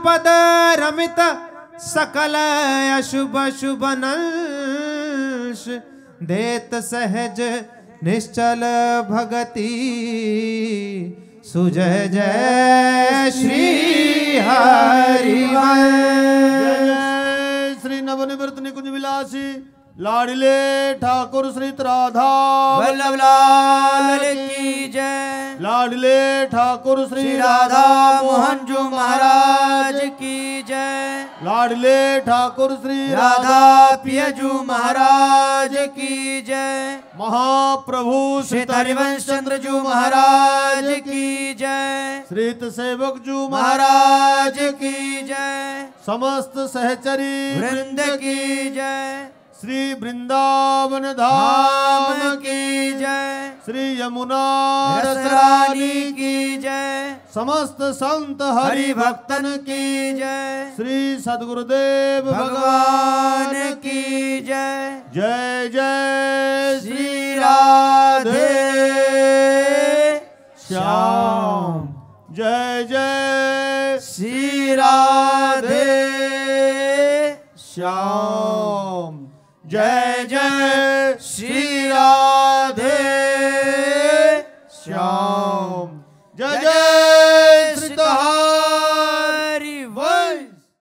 पद रमित सकल अशुभ शुभ नंश देत सहज निश्चल भगति सुजय जय श्री हरिवंश। श्री नवनिवृत्त निकुंज विलासी लाडले ठाकुर श्री राधा वल्लभ लाल की जय। लाडले ठाकुर श्री राधा मोहन जी महाराज की जय। लाडले ठाकुर श्री राधा पियजू महाराज की जय। महाप्रभु श्री हरिवंश चंद्र जू महाराज की जय। श्रीत सेवक जू महाराज की जय। समस्त सहचरी वृंद की जय। श्री वृंदावन धाम की जय। श्री यमुना रसरानी की जय। समस्त संत हरि भक्तन की जय। श्री सद्गुरुदेव भगवान की जय। जय जय श्री राधे श्याम। जय जय श्री राधे श्याम। जय जय श्री राधे